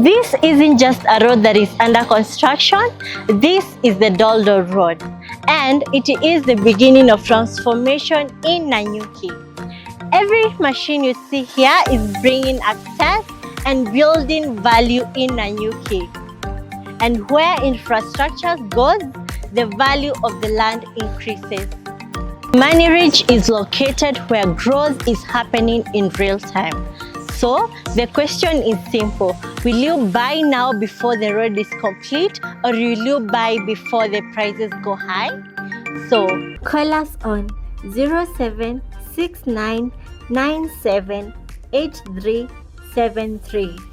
This isn't just a road that is under construction, this is the Doldo Road, and it is the beginning of transformation in Nanyuki. Every machine you see here is bringing access and building value in Nanyuki. And where infrastructure goes, the value of the land increases. Money Ridge is located where growth is happening in real time. So the question is simple. Will you buy now before the road is complete, or will you buy before the prices go high? So Call us on 0769978373.